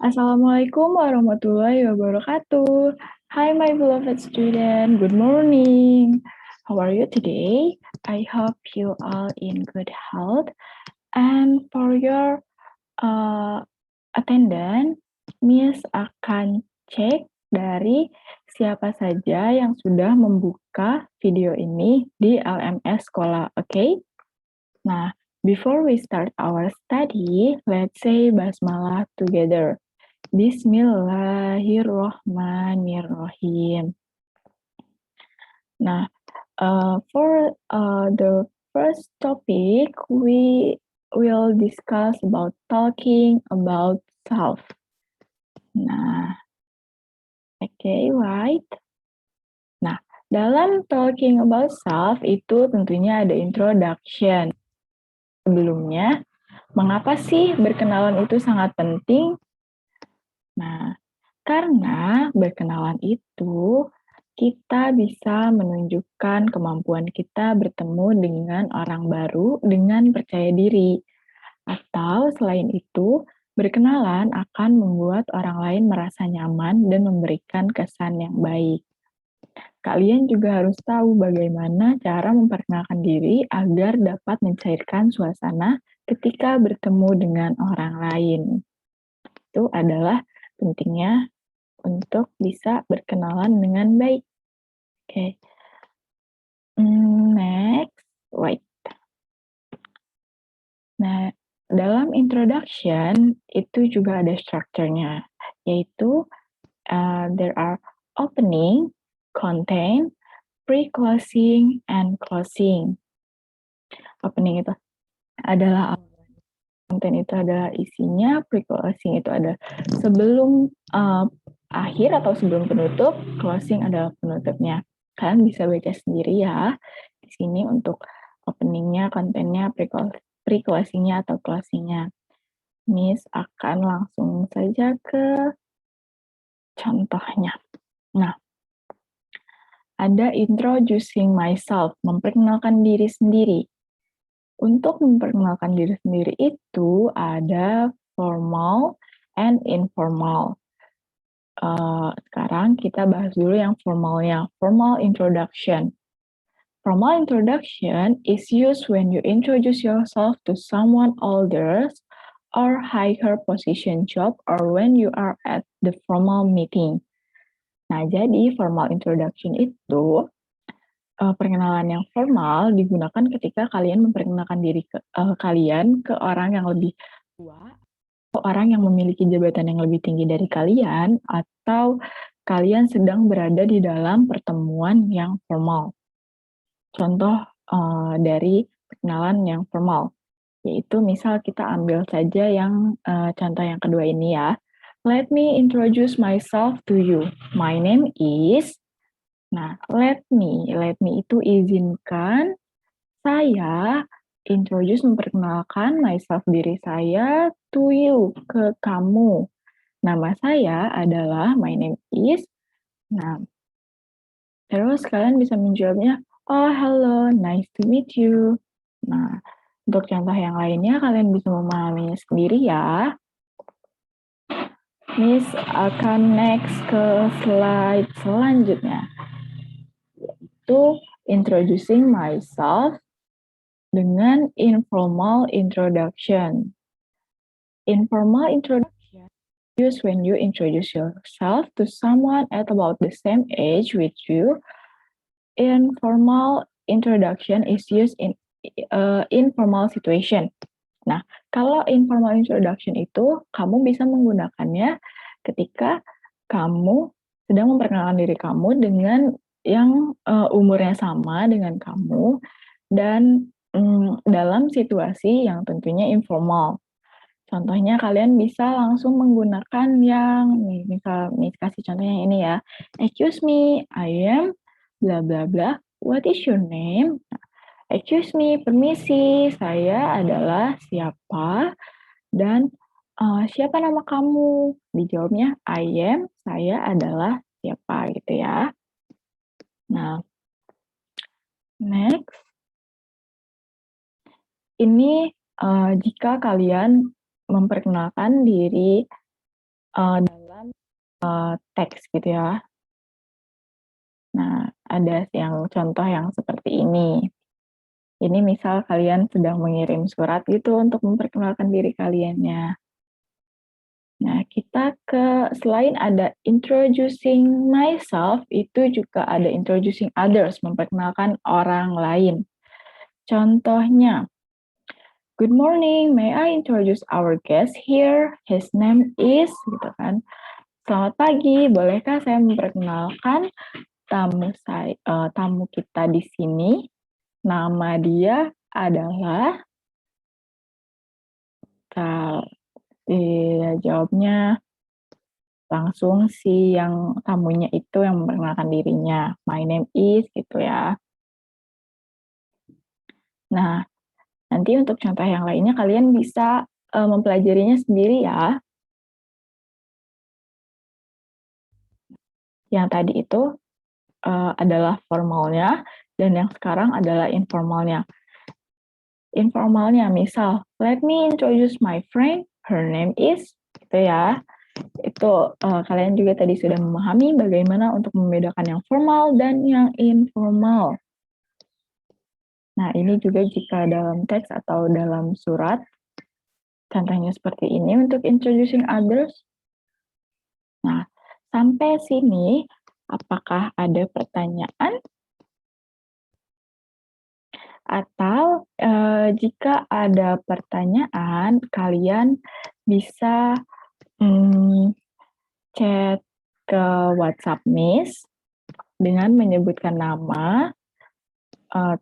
Assalamualaikum warahmatullahi wabarakatuh. Hi, my beloved student. Good morning. How are you today? I hope you all in good health. And for your uh, attendance, Miss akan cek dari siapa saja yang sudah membuka video ini di LMS sekolah, oke? Okay? Nah, before we start our study, let's say basmalah together. Bismillahirrohmanirrohim. Nah, for the first topic, we will discuss about talking about self. Nah, okay, right? Nah, dalam talking about self itu tentunya ada introduction. Sebelumnya, mengapa sih berkenalan itu sangat penting? Nah, karena berkenalan itu kita bisa menunjukkan kemampuan kita bertemu dengan orang baru dengan percaya diri. Atau selain itu, berkenalan akan membuat orang lain merasa nyaman dan memberikan kesan yang baik. Kalian juga harus tahu bagaimana cara memperkenalkan diri agar dapat mencairkan suasana ketika bertemu dengan orang lain. Itu adalah pentingnya untuk bisa berkenalan dengan baik. Oke. Next, wait. Nah, dalam introduction itu juga ada strukturnya, yaitu there are opening, content, pre-closing, and closing. Opening itu adalah konten itu adalah isinya, pre-closing itu ada sebelum akhir atau sebelum penutup, closing adalah penutupnya. Kalian bisa baca sendiri ya di sini untuk openingnya, kontennya, pre-closingnya atau closingnya. Miss akan langsung saja ke contohnya. Nah, ada introducing myself, memperkenalkan diri sendiri. Untuk memperkenalkan diri sendiri itu ada formal and informal. Sekarang kita bahas dulu yang formalnya, formal introduction. Formal introduction is used when you introduce yourself to someone older or higher position job or when you are at the formal meeting. Nah, jadi formal introduction itu perkenalan yang formal digunakan ketika kalian memperkenalkan diri kalian ke orang yang lebih tua, atau orang yang memiliki jabatan yang lebih tinggi dari kalian, atau kalian sedang berada di dalam pertemuan yang formal. Contoh dari perkenalan yang formal, yaitu misal kita ambil saja yang contoh yang kedua ini ya. Let me introduce myself to you. My name is. Nah, let me itu izinkan saya introduce, memperkenalkan myself, diri saya, to you, ke kamu. Nama saya adalah, my name is. Nah, terus kalian bisa menjawabnya, oh, hello, nice to meet you. Nah, untuk contoh yang lainnya, kalian bisa memahaminya sendiri ya. Miss akan next ke slide selanjutnya. Yaitu introducing myself dengan informal introduction. Informal introduction used when you introduce yourself to someone at about the same age with you. Informal introduction is used in informal situation. Nah, kalau informal introduction itu kamu bisa menggunakannya ketika kamu sedang memperkenalkan diri kamu dengan yang umurnya sama dengan kamu dan dalam situasi yang tentunya informal. Contohnya kalian bisa langsung menggunakan yang misal kasih contohnya ini ya. Excuse me, I am bla bla bla. What is your name? Excuse me, permisi, saya adalah siapa dan siapa nama kamu? Dijawabnya I am, saya adalah siapa gitu ya. Nah, next. Ini jika kalian memperkenalkan diri dalam teks gitu ya. Nah, ada yang contoh yang seperti ini. Ini misal kalian sedang mengirim surat gitu untuk memperkenalkan diri kaliannya. Nah, kita selain ada introducing myself, itu juga ada introducing others, memperkenalkan orang lain. Contohnya, good morning, may I introduce our guest here? His name is, gitu kan. Selamat pagi, bolehkah saya memperkenalkan tamu kita di sini? Nama dia adalah, dia jawabnya langsung si yang tamunya itu yang memperkenalkan dirinya. My name is, gitu ya. Nah, nanti untuk contoh yang lainnya kalian bisa mempelajarinya sendiri ya. Yang tadi itu adalah formalnya, dan yang sekarang adalah informalnya. Informalnya, misal, let me introduce my friend, her name is, gitu ya. Itu kalian juga tadi sudah memahami bagaimana untuk membedakan yang formal dan yang informal. Nah, ini juga jika dalam teks atau dalam surat, contohnya seperti ini untuk introducing others. Nah, sampai sini, apakah ada pertanyaan? Atau jika ada pertanyaan, kalian bisa chat ke WhatsApp Miss dengan menyebutkan nama,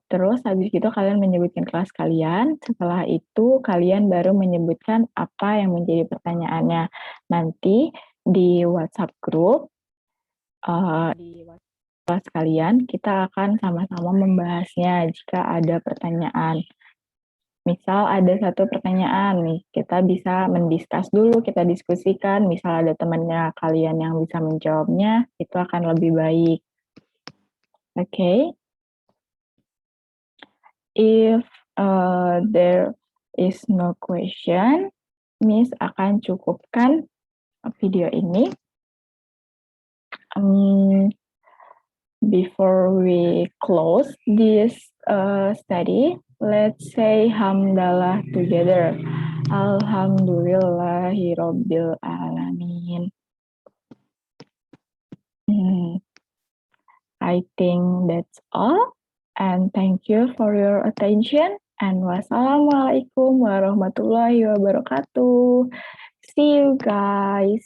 terus habis itu kalian menyebutkan kelas kalian, setelah itu kalian baru menyebutkan apa yang menjadi pertanyaannya. Nanti di WhatsApp group, di kelas kalian, kita akan sama-sama membahasnya jika ada pertanyaan. Misal ada satu pertanyaan nih, kita bisa mendiskus dulu, kita diskusikan, misal ada temannya kalian yang bisa menjawabnya, itu akan lebih baik. Oke. If there is no question, Miss akan cukupkan video ini. Before we close this study, let's say hamdalah together. Alhamdulillahirabbil alamin. I think that's all. And thank you for your attention. And wassalamualaikum warahmatullahi wabarakatuh. See you guys.